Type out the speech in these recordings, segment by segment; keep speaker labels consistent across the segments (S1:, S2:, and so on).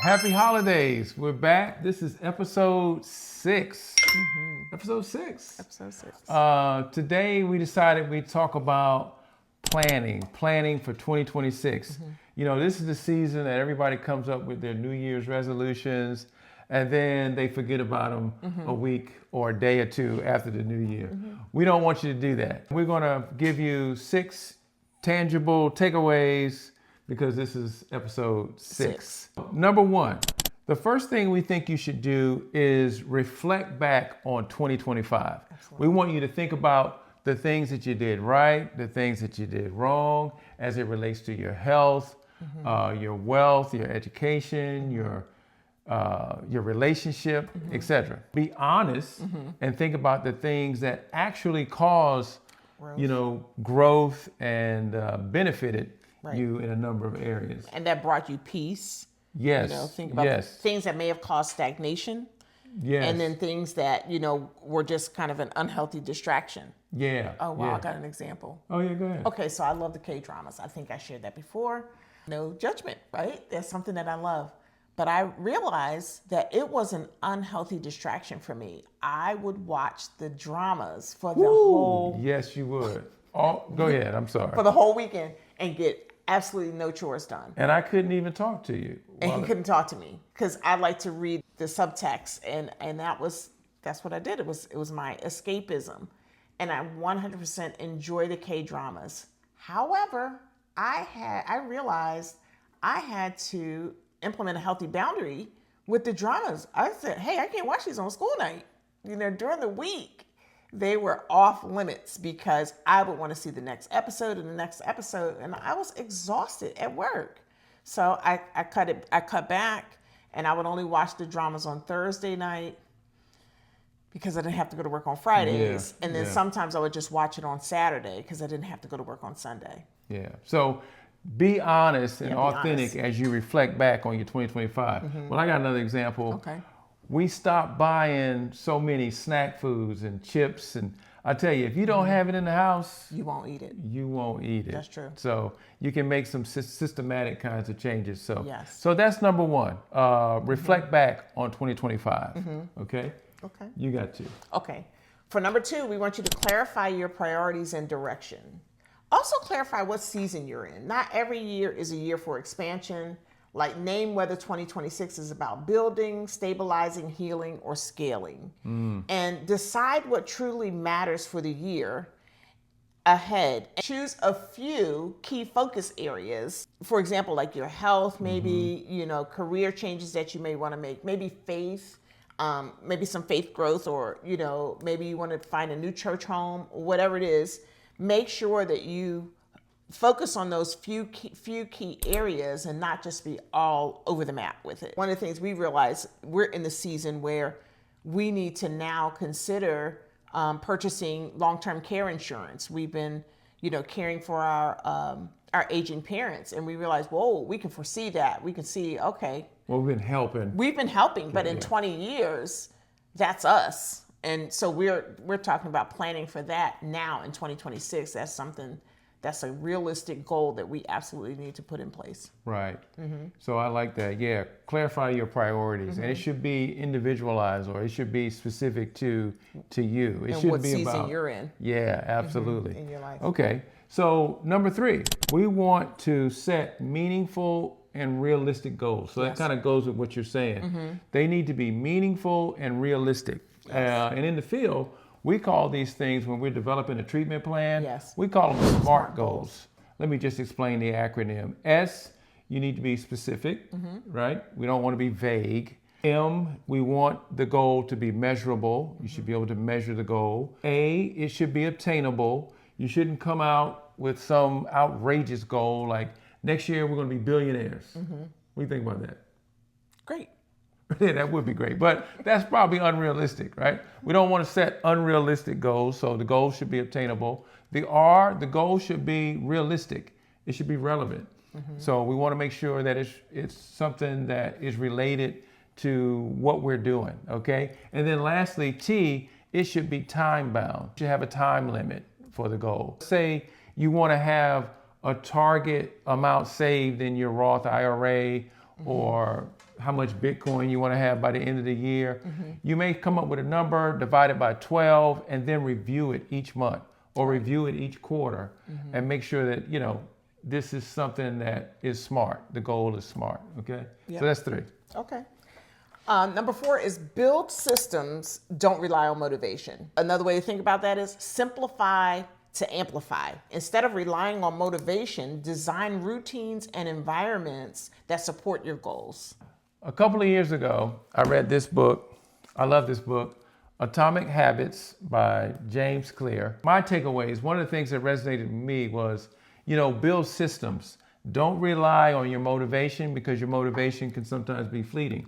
S1: Happy holidays. We're back. This is episode 6. Episode 6.
S2: Episode 6.
S1: Today we decided we'd talk about planning for 2026. You know, this is the season that everybody comes up with their New Year's resolutions, and then they forget about them a week or a day or two after the new year. We don't want you to do that. We're going to give you 6 tangible takeaways because this is episode 6. Number 1, the first thing we think you should do is reflect back on 2025. Absolutely. We want you to think about the things that you did right, the things that you did wrong as it relates to your health, your wealth, your education, your relationship, etc. Be honest and think about the things that actually cause, growth and benefited you in a number of areas.
S2: And that brought you peace.
S1: Yes.
S2: Think about things that may have caused stagnation.
S1: Yes.
S2: And then things that, were just kind of an unhealthy distraction.
S1: Yeah.
S2: Oh, wow.
S1: Yeah.
S2: I got an example.
S1: Oh, yeah, go ahead.
S2: Okay, so I love the K-dramas. I think I shared that before. No judgment, right? That's something that I love. But I realized that it was an unhealthy distraction for me. I would watch the dramas for the whole...
S1: Yes, you would. Go ahead. I'm sorry.
S2: For the whole weekend and get absolutely no chores done.
S1: And I couldn't even talk to you.
S2: And he couldn't talk to me because I like to read the subtext, and that's what I did. It was my escapism, and I 100% enjoy the K-dramas. However, I realized I had to implement a healthy boundary with the dramas. I said, hey, I can't watch these on school night. During the week, they were off limits because I would want to see the next episode and the next episode, and I was exhausted at work. So I cut back, and I would only watch the dramas on Thursday night because I didn't have to go to work on Fridays. And then sometimes I would just watch it on Saturday because I didn't have to go to work on Sunday.
S1: Yeah. So be honest and authentic as you reflect back on your 2025. Well, I got another example.
S2: Okay.
S1: We stopped buying so many snack foods and chips, and I tell you, if you don't have it in the house,
S2: you won't eat it.
S1: You won't eat it.
S2: That's true.
S1: So you can make some systematic kinds of changes. So,
S2: yes.
S1: So that's number 1. Reflect back on 2025. Okay.
S2: Okay.
S1: You got to.
S2: Okay. For number 2, we want you to clarify your priorities and direction. Also clarify what season you're in. Not every year is a year for expansion. Like, name whether 2026 is about building, stabilizing, healing, or scaling. And decide what truly matters for the year ahead. And choose a few key focus areas. For example, like your health, maybe, career changes that you may want to make, maybe faith, maybe some faith growth, or, maybe you want to find a new church home, whatever it is. Make sure that you focus on those few key areas and not just be all over the map with it. One of the things we realize, we're in the season where we need to now consider purchasing long-term care insurance. We've been, caring for our aging parents, and we realize, whoa, we can foresee that. We can see, okay.
S1: Well, we've been helping,
S2: but in 20 years, that's us. And so we're talking about planning for that now in 2026. That's a realistic goal that we absolutely need to put in place.
S1: Right. So I like that. Yeah. Clarify your priorities. And it should be individualized, or it should be specific to you. It should
S2: what
S1: be
S2: season
S1: about,
S2: you're in.
S1: Yeah, absolutely.
S2: In your life.
S1: Okay. So number 3, we want to set meaningful and realistic goals. So that kind of goes with what you're saying. They need to be meaningful and realistic. And in the field, we call these things, when we're developing a treatment plan, we call them SMART goals. Let me just explain the acronym. S, you need to be specific, right? We don't want to be vague. M, we want the goal to be measurable. You should be able to measure the goal. A, it should be obtainable. You shouldn't come out with some outrageous goal like, next year we're going to be billionaires. What do you think about that?
S2: Great.
S1: Yeah, that would be great, but that's probably unrealistic, right? We don't want to set unrealistic goals, so the goals should be obtainable. The goal should be realistic. It should be relevant. So we want to make sure that it's something that is related to what we're doing, okay? And then lastly, T, it should be time bound. You should have a time limit for the goal. Say you want to have a target amount saved in your Roth IRA or how much Bitcoin you want to have by the end of the year. You may come up with a number, divide it by 12, and then review it each month or review it each quarter and make sure that, you know, this is something that is smart. The goal is smart, okay?
S2: Yep.
S1: So that's 3.
S2: Okay. Number 4 is build systems, don't rely on motivation. Another way to think about that is simplify to amplify. Instead of relying on motivation, design routines and environments that support your goals.
S1: A couple of years ago, I read this book. I love this book, Atomic Habits by James Clear. My takeaways, one of the things that resonated with me was, you know, build systems. Don't rely on your motivation because your motivation can sometimes be fleeting.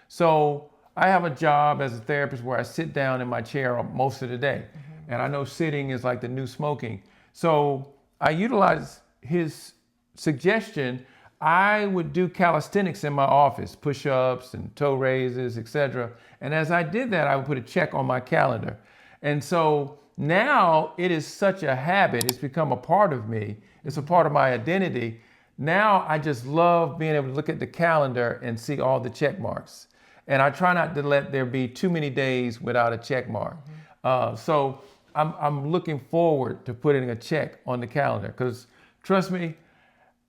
S1: So I have a job as a therapist where I sit down in my chair most of the day. And I know sitting is like the new smoking. So I utilize his suggestion. I would do calisthenics in my office, push-ups and toe raises, etc. And as I did that, I would put a check on my calendar. And so now it is such a habit. It's become a part of me. It's a part of my identity. Now I just love being able to look at the calendar and see all the check marks. And I try not to let there be too many days without a check mark. So I'm looking forward to putting a check on the calendar because trust me,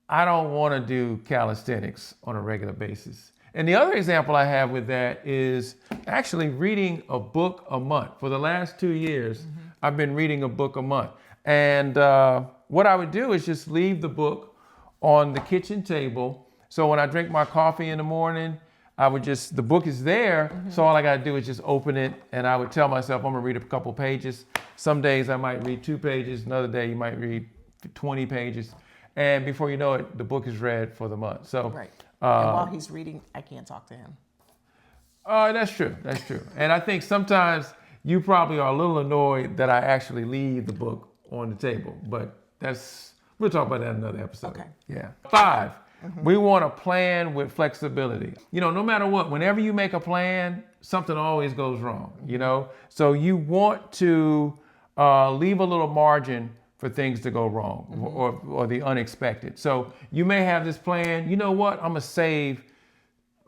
S1: I don't want to do calisthenics on a regular basis. And the other example I have with that is actually reading a book a month. For the last 2 years, I've been reading a book a month. And what I would do is just leave the book on the kitchen table. So when I drink my coffee in the morning, the book is there. So all I got to do is just open it. And I would tell myself, I'm going to read a couple pages. Some days I might read 2 pages. Another day you might read 20 pages. And before you know it, the book is read for the month. So,
S2: Right. And while he's reading, I can't talk to him.
S1: That's true. That's true. And I think sometimes you probably are a little annoyed that I actually leave the book on the table. But we'll talk about that in another episode.
S2: Okay.
S1: Yeah. 5. We want a plan with flexibility. You know, no matter what, whenever you make a plan, something always goes wrong, you know? So you want to leave a little margin for things to go wrong or the unexpected. So you may have this plan, you know what, I'm gonna save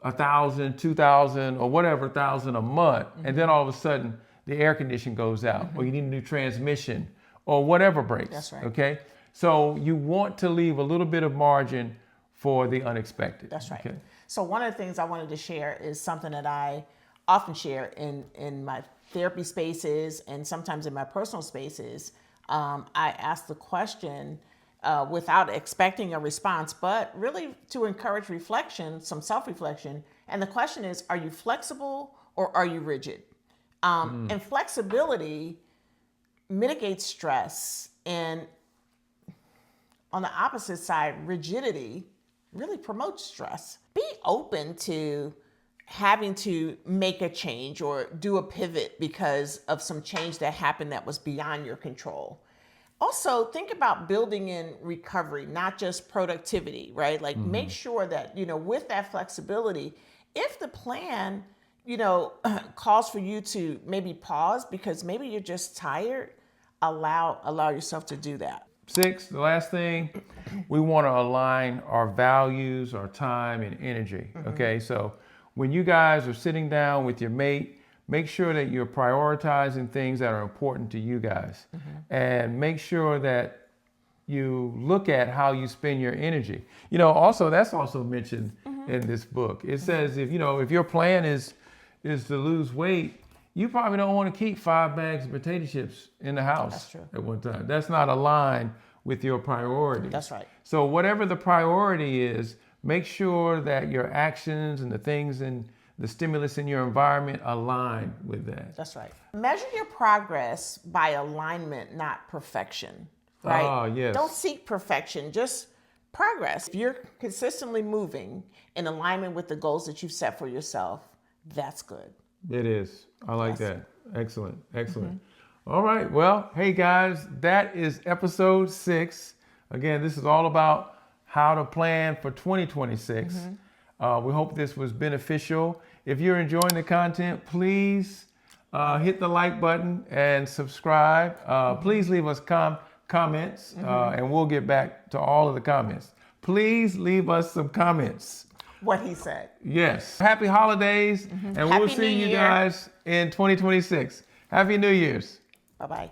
S1: $1,000, $2,000 or whatever $1,000 a month. And then all of a sudden the air condition goes out or you need a new transmission or whatever breaks.
S2: That's right.
S1: Okay. So you want to leave a little bit of margin for the unexpected.
S2: That's right.
S1: Okay.
S2: So one of the things I wanted to share is something that I often share in my therapy spaces and sometimes in my personal spaces. I ask the question without expecting a response, but really to encourage reflection, some self-reflection. And the question is, are you flexible or are you rigid? And flexibility mitigates stress. And on the opposite side, rigidity really promotes stress. Be open to having to make a change or do a pivot because of some change that happened that was beyond your control. Also, think about building in recovery, not just productivity, right? Like make sure that, you know, with that flexibility, if the plan, you know, calls for you to maybe pause because maybe you're just tired, allow yourself to do that.
S1: 6, the last thing, we want to align our values, our time, and energy. Okay, so when you guys are sitting down with your mate, make sure that you're prioritizing things that are important to you guys. And make sure that you look at how you spend your energy. You know, also, that's also mentioned in this book. It says if your plan is to lose weight, you probably don't want to keep 5 bags of potato chips in the house at one time. That's not aligned with your priorities.
S2: That's right.
S1: So whatever the priority is, make sure that your actions and the things and the stimulus in your environment align with that.
S2: That's right. Measure your progress by alignment, not perfection, right?
S1: Ah, yes.
S2: Don't seek perfection, just progress. If you're consistently moving in alignment with the goals that you've set for yourself, that's good.
S1: It is. I like that. Excellent. Excellent. All right. Well, hey guys, that is episode 6. Again, this is all about how to plan for 2026. We hope this was beneficial. If you're enjoying the content, please hit the like button and subscribe. Please leave us comments and we'll get back to all of the comments. Please leave us some comments.
S2: what he said.
S1: Yes. Happy holidays, and
S2: Happy
S1: we'll see
S2: New
S1: you
S2: Year.
S1: guys in 2026. Happy New Year's.
S2: Bye-bye.